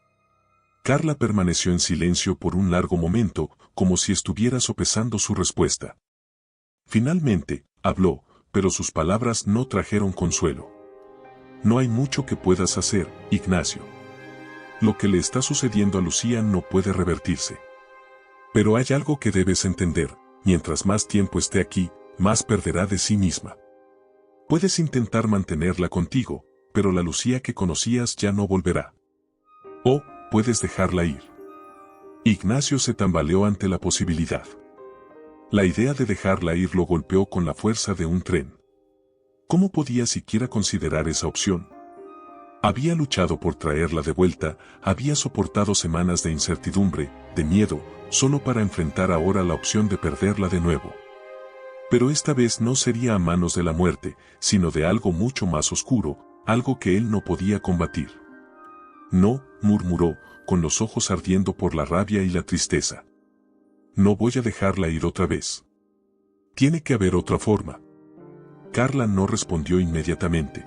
Carla permaneció en silencio por un largo momento, como si estuviera sopesando su respuesta. Finalmente, habló, pero sus palabras no trajeron consuelo. No hay mucho que puedas hacer, Ignacio. Lo que le está sucediendo a Lucía no puede revertirse. Pero hay algo que debes entender, mientras más tiempo esté aquí, más perderá de sí misma. Puedes intentar mantenerla contigo, pero la Lucía que conocías ya no volverá. O puedes dejarla ir. Ignacio se tambaleó ante la posibilidad. La idea de dejarla ir lo golpeó con la fuerza de un tren. ¿Cómo podía siquiera considerar esa opción? Había luchado por traerla de vuelta, había soportado semanas de incertidumbre, de miedo, solo para enfrentar ahora la opción de perderla de nuevo. Pero esta vez no sería a manos de la muerte, sino de algo mucho más oscuro, algo que él no podía combatir. No, murmuró, con los ojos ardiendo por la rabia y la tristeza. No voy a dejarla ir otra vez. Tiene que haber otra forma. Carla no respondió inmediatamente.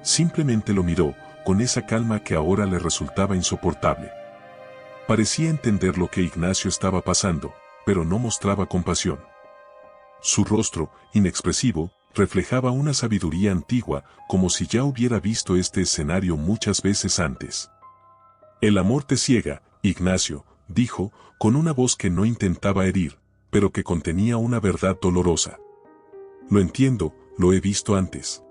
Simplemente lo miró, con esa calma que ahora le resultaba insoportable. Parecía entender lo que Ignacio estaba pasando, pero no mostraba compasión. Su rostro, inexpresivo, reflejaba una sabiduría antigua, como si ya hubiera visto este escenario muchas veces antes. El amor te ciega, Ignacio, dijo, con una voz que no intentaba herir, pero que contenía una verdad dolorosa. Lo entiendo, lo he visto antes.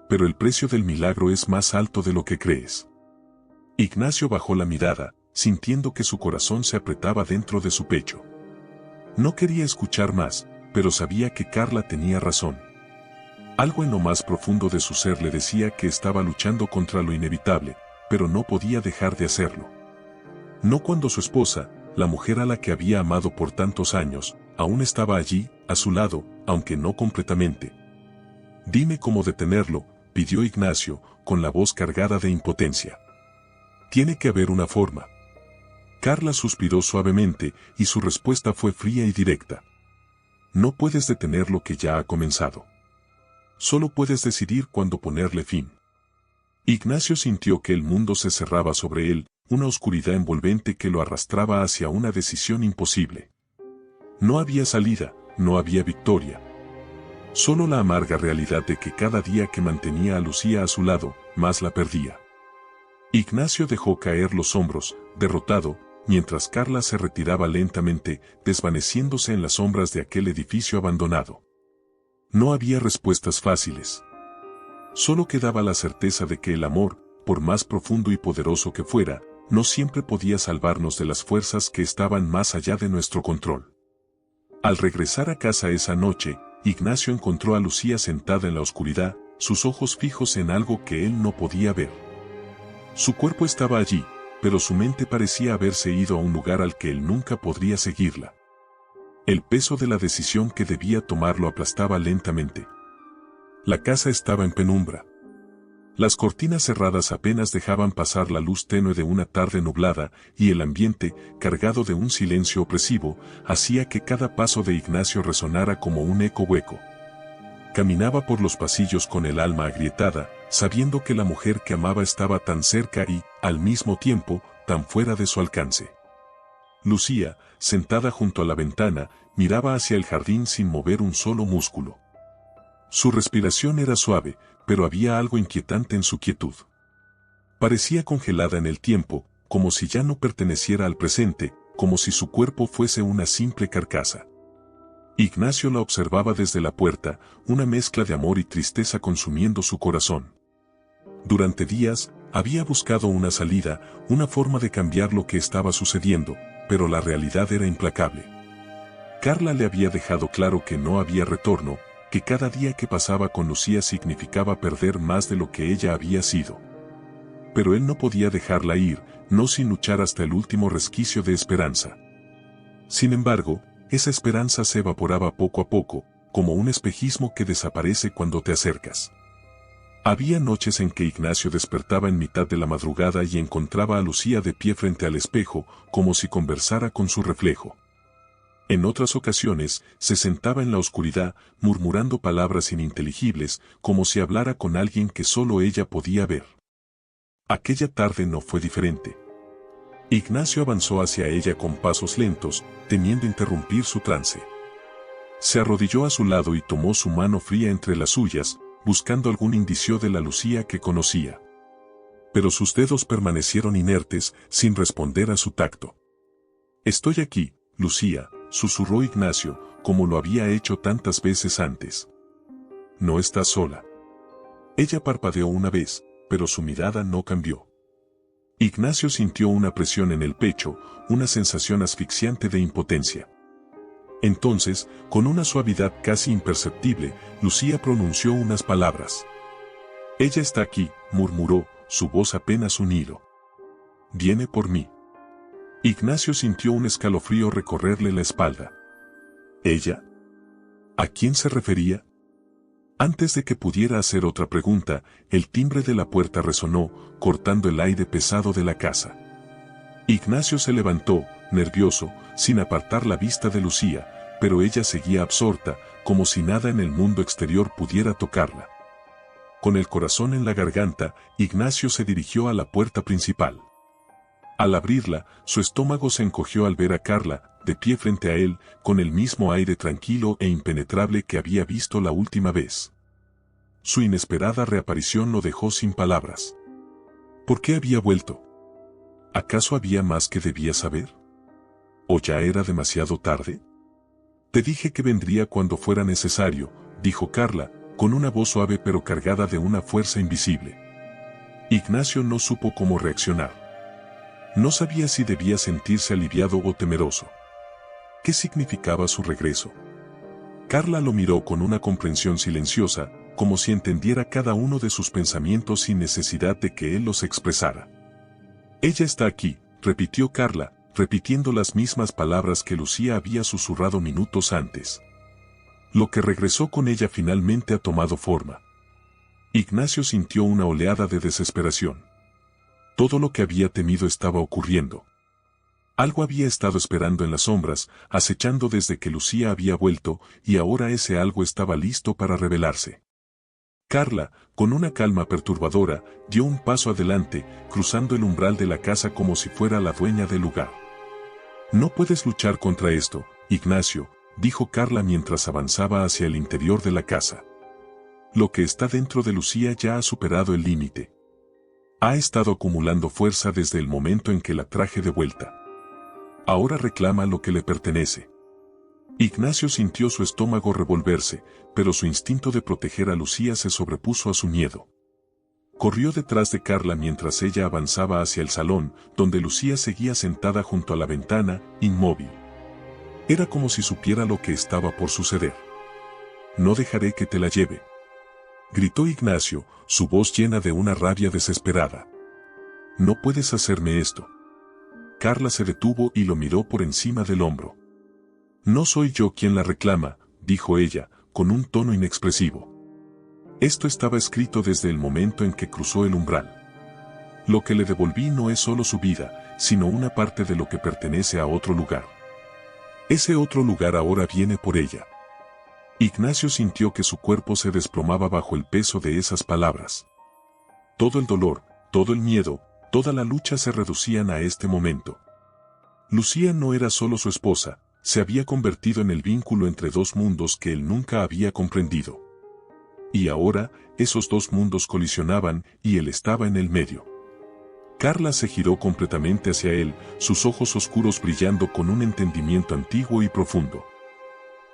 Pero el precio del milagro es más alto de lo que crees. Ignacio bajó la mirada, sintiendo que su corazón se apretaba dentro de su pecho. No quería escuchar más, pero sabía que Carla tenía razón. Algo en lo más profundo de su ser le decía que estaba luchando contra lo inevitable, pero no podía dejar de hacerlo. No cuando su esposa, la mujer a la que había amado por tantos años, aún estaba allí, a su lado, aunque no completamente. Dime cómo detenerlo, pidió Ignacio, con la voz cargada de impotencia. Tiene que haber una forma. Carla suspiró suavemente, y su respuesta fue fría y directa. No puedes detener lo que ya ha comenzado. Solo puedes decidir cuándo ponerle fin. Ignacio sintió que el mundo se cerraba sobre él, una oscuridad envolvente que lo arrastraba hacia una decisión imposible. No había salida, no había victoria. Solo la amarga realidad de que cada día que mantenía a Lucía a su lado, más la perdía. Ignacio dejó caer los hombros, derrotado, mientras Carla se retiraba lentamente, desvaneciéndose en las sombras de aquel edificio abandonado. No había respuestas fáciles. Solo quedaba la certeza de que el amor, por más profundo y poderoso que fuera, no siempre podía salvarnos de las fuerzas que estaban más allá de nuestro control. Al regresar a casa esa noche, Ignacio encontró a Lucía sentada en la oscuridad, sus ojos fijos en algo que él no podía ver. Su cuerpo estaba allí, pero su mente parecía haberse ido a un lugar al que él nunca podría seguirla. El peso de la decisión que debía tomar lo aplastaba lentamente. La casa estaba en penumbra. Las cortinas cerradas apenas dejaban pasar la luz tenue de una tarde nublada, y el ambiente, cargado de un silencio opresivo, hacía que cada paso de Ignacio resonara como un eco hueco. Caminaba por los pasillos con el alma agrietada, sabiendo que la mujer que amaba estaba tan cerca y, al mismo tiempo, tan fuera de su alcance. Lucía, sentada junto a la ventana, miraba hacia el jardín sin mover un solo músculo. Su respiración era suave, pero había algo inquietante en su quietud. Parecía congelada en el tiempo, como si ya no perteneciera al presente, como si su cuerpo fuese una simple carcasa. Ignacio la observaba desde la puerta, una mezcla de amor y tristeza consumiendo su corazón. Durante días, había buscado una salida, una forma de cambiar lo que estaba sucediendo, pero la realidad era implacable. Carla le había dejado claro que no había retorno, que cada día que pasaba con Lucía significaba perder más de lo que ella había sido. Pero él no podía dejarla ir, no sin luchar hasta el último resquicio de esperanza. Sin embargo, esa esperanza se evaporaba poco a poco, como un espejismo que desaparece cuando te acercas. Había noches en que Ignacio despertaba en mitad de la madrugada y encontraba a Lucía de pie frente al espejo, como si conversara con su reflejo. En otras ocasiones, se sentaba en la oscuridad, murmurando palabras ininteligibles, como si hablara con alguien que solo ella podía ver. Aquella tarde no fue diferente. Ignacio avanzó hacia ella con pasos lentos, temiendo interrumpir su trance. Se arrodilló a su lado y tomó su mano fría entre las suyas, buscando algún indicio de la Lucía que conocía. Pero sus dedos permanecieron inertes, sin responder a su tacto. «Estoy aquí, Lucía», susurró Ignacio, como lo había hecho tantas veces antes. «No estás sola». Ella parpadeó una vez, pero su mirada no cambió. Ignacio sintió una presión en el pecho, una sensación asfixiante de impotencia. Entonces, con una suavidad casi imperceptible, Lucía pronunció unas palabras. «Ella está aquí», murmuró, su voz apenas un hilo. «Viene por mí». Ignacio sintió un escalofrío recorrerle la espalda. ¿Ella? ¿A quién se refería? Antes de que pudiera hacer otra pregunta, el timbre de la puerta resonó, cortando el aire pesado de la casa. Ignacio se levantó, nervioso, sin apartar la vista de Lucía, pero ella seguía absorta, como si nada en el mundo exterior pudiera tocarla. Con el corazón en la garganta, Ignacio se dirigió a la puerta principal. Al abrirla, su estómago se encogió al ver a Carla, de pie frente a él, con el mismo aire tranquilo e impenetrable que había visto la última vez. Su inesperada reaparición lo dejó sin palabras. ¿Por qué había vuelto? ¿Acaso había más que debía saber? ¿O ya era demasiado tarde? Te dije que vendría cuando fuera necesario, dijo Carla, con una voz suave pero cargada de una fuerza invisible. Ignacio no supo cómo reaccionar. No sabía si debía sentirse aliviado o temeroso. ¿Qué significaba su regreso? Carla lo miró con una comprensión silenciosa, como si entendiera cada uno de sus pensamientos sin necesidad de que él los expresara. «Ella está aquí», repitió Carla, repitiendo las mismas palabras que Lucía había susurrado minutos antes. Lo que regresó con ella finalmente ha tomado forma. Ignacio sintió una oleada de desesperación. Todo lo que había temido estaba ocurriendo. Algo había estado esperando en las sombras, acechando desde que Lucía había vuelto, y ahora ese algo estaba listo para revelarse. Carla, con una calma perturbadora, dio un paso adelante, cruzando el umbral de la casa como si fuera la dueña del lugar. «No puedes luchar contra esto, Ignacio», dijo Carla mientras avanzaba hacia el interior de la casa. «Lo que está dentro de Lucía ya ha superado el límite. Ha estado acumulando fuerza desde el momento en que la traje de vuelta. Ahora reclama lo que le pertenece». Ignacio sintió su estómago revolverse, pero su instinto de proteger a Lucía se sobrepuso a su miedo. Corrió detrás de Carla mientras ella avanzaba hacia el salón, donde Lucía seguía sentada junto a la ventana, inmóvil. Era como si supiera lo que estaba por suceder. «No dejaré que te la lleve», gritó Ignacio, su voz llena de una rabia desesperada. «No puedes hacerme esto». Carla se detuvo y lo miró por encima del hombro. «No soy yo quien la reclama», dijo ella, con un tono inexpresivo. Esto estaba escrito desde el momento en que cruzó el umbral. Lo que le devolví no es solo su vida, sino una parte de lo que pertenece a otro lugar. Ese otro lugar ahora viene por ella. Ignacio sintió que su cuerpo se desplomaba bajo el peso de esas palabras. Todo el dolor, todo el miedo, toda la lucha se reducían a este momento. Lucía no era solo su esposa, se había convertido en el vínculo entre dos mundos que él nunca había comprendido. Y ahora, esos dos mundos colisionaban y él estaba en el medio. Carla se giró completamente hacia él, sus ojos oscuros brillando con un entendimiento antiguo y profundo.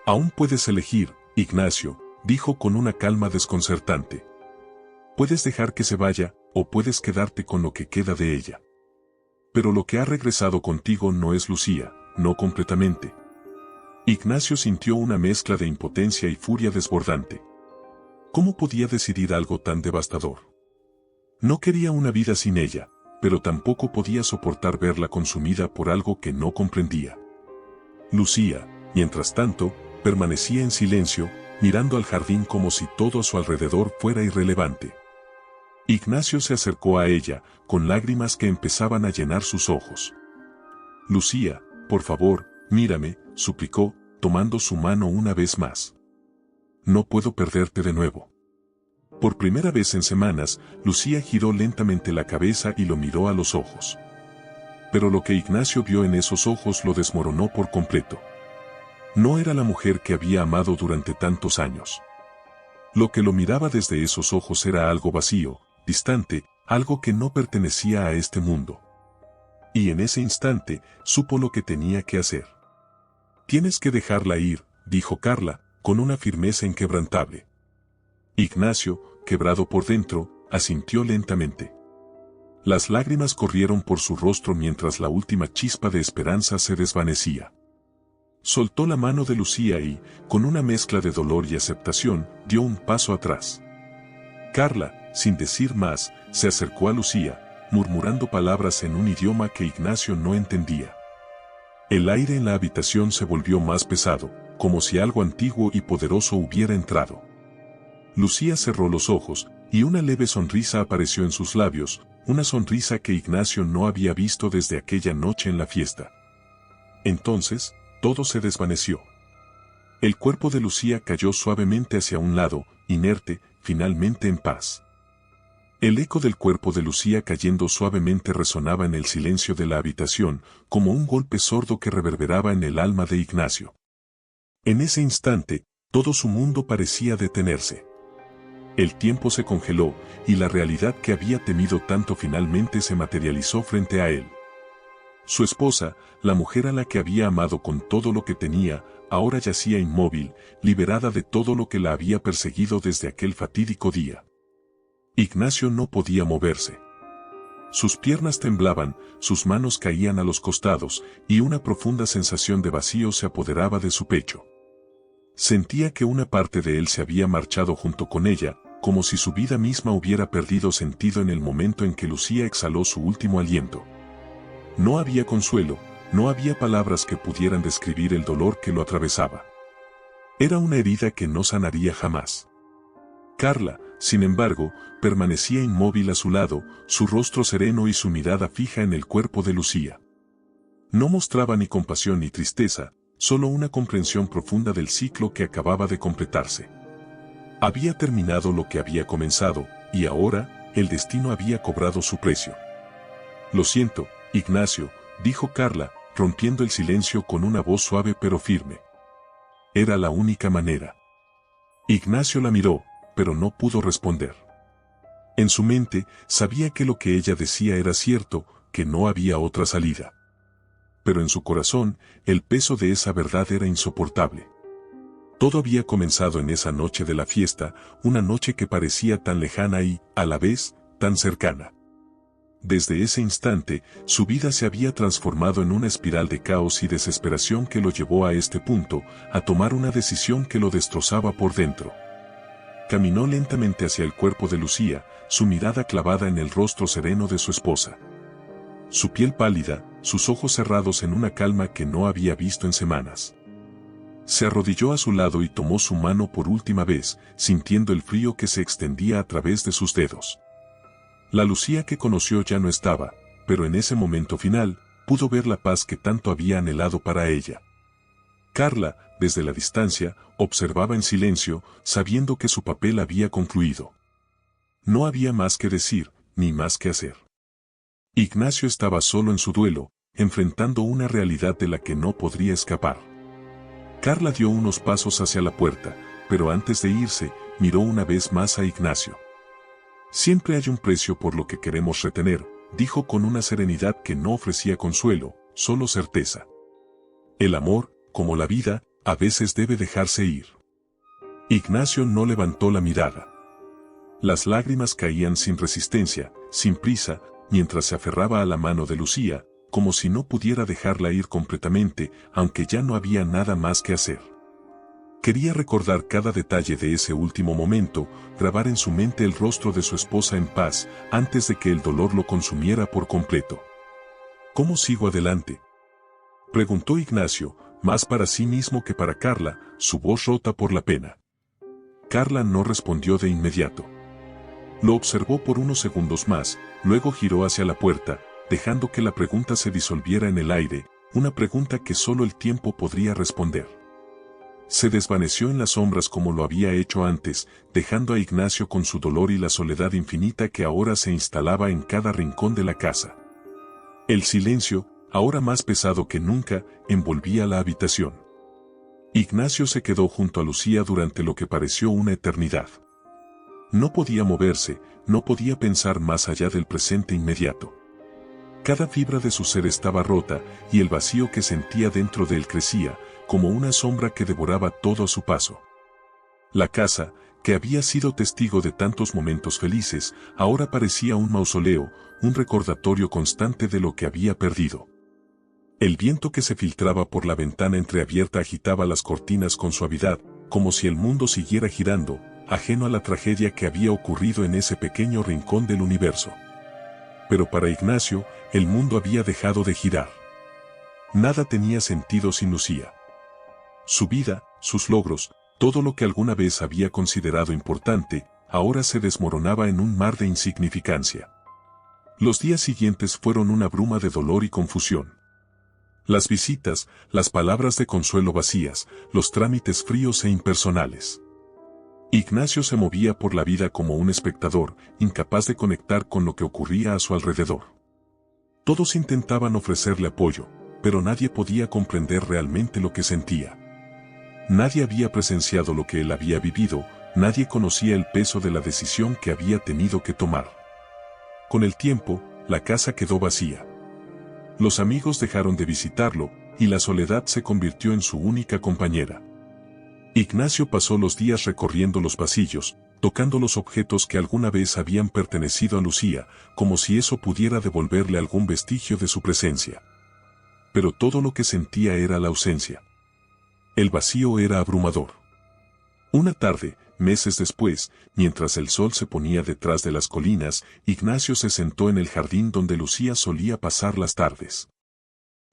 «Aún puedes elegir, Ignacio», dijo con una calma desconcertante. «Puedes dejar que se vaya, o puedes quedarte con lo que queda de ella. Pero lo que ha regresado contigo no es Lucía, no completamente». Ignacio sintió una mezcla de impotencia y furia desbordante. ¿Cómo podía decidir algo tan devastador? No quería una vida sin ella, pero tampoco podía soportar verla consumida por algo que no comprendía. Lucía, mientras tanto, permanecía en silencio, mirando al jardín como si todo a su alrededor fuera irrelevante. Ignacio se acercó a ella, con lágrimas que empezaban a llenar sus ojos. «Lucía, por favor, mírame», suplicó, tomando su mano una vez más. «No puedo perderte de nuevo». Por primera vez en semanas, Lucía giró lentamente la cabeza y lo miró a los ojos. Pero lo que Ignacio vio en esos ojos lo desmoronó por completo. No era la mujer que había amado durante tantos años. Lo que lo miraba desde esos ojos era algo vacío, distante, algo que no pertenecía a este mundo. Y en ese instante, supo lo que tenía que hacer. «Tienes que dejarla ir», dijo Carla, con una firmeza inquebrantable. Ignacio, quebrado por dentro, asintió lentamente. Las lágrimas corrieron por su rostro mientras la última chispa de esperanza se desvanecía. Soltó la mano de Lucía y, con una mezcla de dolor y aceptación, dio un paso atrás. Carla, sin decir más, se acercó a Lucía, murmurando palabras en un idioma que Ignacio no entendía. El aire en la habitación se volvió más pesado, como si algo antiguo y poderoso hubiera entrado. Lucía cerró los ojos, y una leve sonrisa apareció en sus labios, una sonrisa que Ignacio no había visto desde aquella noche en la fiesta. Entonces, todo se desvaneció. El cuerpo de Lucía cayó suavemente hacia un lado, inerte, finalmente en paz. El eco del cuerpo de Lucía cayendo suavemente resonaba en el silencio de la habitación, como un golpe sordo que reverberaba en el alma de Ignacio. En ese instante, todo su mundo parecía detenerse. El tiempo se congeló, y la realidad que había temido tanto finalmente se materializó frente a él. Su esposa, la mujer a la que había amado con todo lo que tenía, ahora yacía inmóvil, liberada de todo lo que la había perseguido desde aquel fatídico día. Ignacio no podía moverse. Sus piernas temblaban, sus manos caían a los costados, y una profunda sensación de vacío se apoderaba de su pecho. Sentía que una parte de él se había marchado junto con ella, como si su vida misma hubiera perdido sentido en el momento en que Lucía exhaló su último aliento. No había consuelo, no había palabras que pudieran describir el dolor que lo atravesaba. Era una herida que no sanaría jamás. Carla, sin embargo, permanecía inmóvil a su lado, su rostro sereno y su mirada fija en el cuerpo de Lucía. No mostraba ni compasión ni tristeza, solo una comprensión profunda del ciclo que acababa de completarse. Había terminado lo que había comenzado, y ahora, el destino había cobrado su precio. «Lo siento, Ignacio», dijo Carla, rompiendo el silencio con una voz suave pero firme. Era la única manera. Ignacio la miró, pero no pudo responder. En su mente, sabía que lo que ella decía era cierto, que no había otra salida. Pero en su corazón, el peso de esa verdad era insoportable. Todo había comenzado en esa noche de la fiesta, una noche que parecía tan lejana y, a la vez, tan cercana. Desde ese instante, su vida se había transformado en una espiral de caos y desesperación que lo llevó a este punto, a tomar una decisión que lo destrozaba por dentro. Caminó lentamente hacia el cuerpo de Lucía, su mirada clavada en el rostro sereno de su esposa. Su piel pálida, sus ojos cerrados en una calma que no había visto en semanas. Se arrodilló a su lado y tomó su mano por última vez, sintiendo el frío que se extendía a través de sus dedos. La Lucía que conoció ya no estaba, pero en ese momento final, pudo ver la paz que tanto había anhelado para ella. Carla, desde la distancia, observaba en silencio, sabiendo que su papel había concluido. No había más que decir, ni más que hacer. Ignacio estaba solo en su duelo, enfrentando una realidad de la que no podría escapar. Carla dio unos pasos hacia la puerta, pero antes de irse, miró una vez más a Ignacio. Siempre hay un precio por lo que queremos retener, dijo con una serenidad que no ofrecía consuelo, solo certeza. El amor, como la vida, a veces debe dejarse ir. Ignacio no levantó la mirada. Las lágrimas caían sin resistencia, sin prisa, mientras se aferraba a la mano de Lucía, como si no pudiera dejarla ir completamente, aunque ya no había nada más que hacer. Quería recordar cada detalle de ese último momento, grabar en su mente el rostro de su esposa en paz, antes de que el dolor lo consumiera por completo. ¿Cómo sigo adelante?, preguntó Ignacio, más para sí mismo que para Carla, su voz rota por la pena. Carla no respondió de inmediato. Lo observó por unos segundos más, luego giró hacia la puerta, dejando que la pregunta se disolviera en el aire, una pregunta que solo el tiempo podría responder. Se desvaneció en las sombras como lo había hecho antes, dejando a Ignacio con su dolor y la soledad infinita que ahora se instalaba en cada rincón de la casa. El silencio, ahora más pesado que nunca, envolvía la habitación. Ignacio se quedó junto a Lucía durante lo que pareció una eternidad. No podía moverse, no podía pensar más allá del presente inmediato. Cada fibra de su ser estaba rota, y el vacío que sentía dentro de él crecía, como una sombra que devoraba todo a su paso. La casa, que había sido testigo de tantos momentos felices, ahora parecía un mausoleo, un recordatorio constante de lo que había perdido. El viento que se filtraba por la ventana entreabierta agitaba las cortinas con suavidad, como si el mundo siguiera girando, ajeno a la tragedia que había ocurrido en ese pequeño rincón del universo. Pero para Ignacio, el mundo había dejado de girar. Nada tenía sentido sin Lucía. Su vida, sus logros, todo lo que alguna vez había considerado importante, ahora se desmoronaba en un mar de insignificancia. Los días siguientes fueron una bruma de dolor y confusión. Las visitas, las palabras de consuelo vacías, los trámites fríos e impersonales. Ignacio se movía por la vida como un espectador, incapaz de conectar con lo que ocurría a su alrededor. Todos intentaban ofrecerle apoyo, pero nadie podía comprender realmente lo que sentía. Nadie había presenciado lo que él había vivido, nadie conocía el peso de la decisión que había tenido que tomar. Con el tiempo, la casa quedó vacía. Los amigos dejaron de visitarlo, y la soledad se convirtió en su única compañera. Ignacio pasó los días recorriendo los pasillos, tocando los objetos que alguna vez habían pertenecido a Lucía, como si eso pudiera devolverle algún vestigio de su presencia. Pero todo lo que sentía era la ausencia. El vacío era abrumador. Una tarde, meses después, mientras el sol se ponía detrás de las colinas, Ignacio se sentó en el jardín donde Lucía solía pasar las tardes.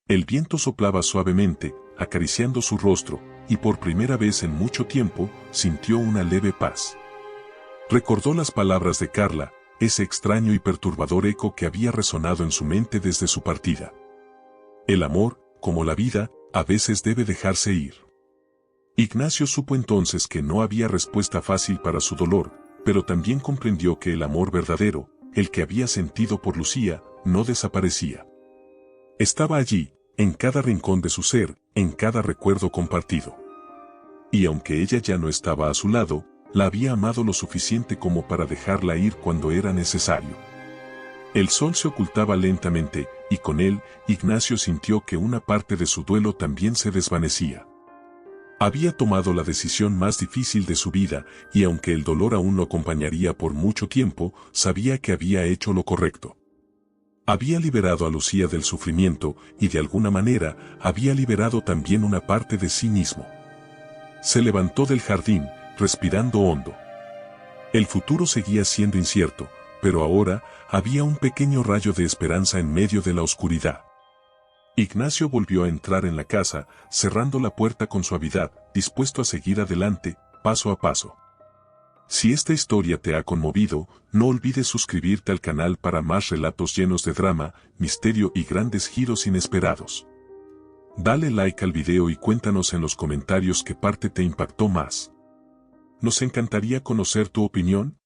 El viento soplaba suavemente, acariciando su rostro, y por primera vez en mucho tiempo, sintió una leve paz. Recordó las palabras de Carla, ese extraño y perturbador eco que había resonado en su mente desde su partida. El amor, como la vida, a veces debe dejarse ir. Ignacio supo entonces que no había respuesta fácil para su dolor, pero también comprendió que el amor verdadero, el que había sentido por Lucía, no desaparecía. Estaba allí, en cada rincón de su ser, en cada recuerdo compartido. Y aunque ella ya no estaba a su lado, la había amado lo suficiente como para dejarla ir cuando era necesario. El sol se ocultaba lentamente, y con él, Ignacio sintió que una parte de su duelo también se desvanecía. Había tomado la decisión más difícil de su vida, y aunque el dolor aún lo acompañaría por mucho tiempo, sabía que había hecho lo correcto. Había liberado a Lucía del sufrimiento, y de alguna manera, había liberado también una parte de sí mismo. Se levantó del jardín, respirando hondo. El futuro seguía siendo incierto, pero ahora, había un pequeño rayo de esperanza en medio de la oscuridad. Ignacio volvió a entrar en la casa, cerrando la puerta con suavidad, dispuesto a seguir adelante, paso a paso. Si esta historia te ha conmovido, no olvides suscribirte al canal para más relatos llenos de drama, misterio y grandes giros inesperados. Dale like al video y cuéntanos en los comentarios qué parte te impactó más. Nos encantaría conocer tu opinión.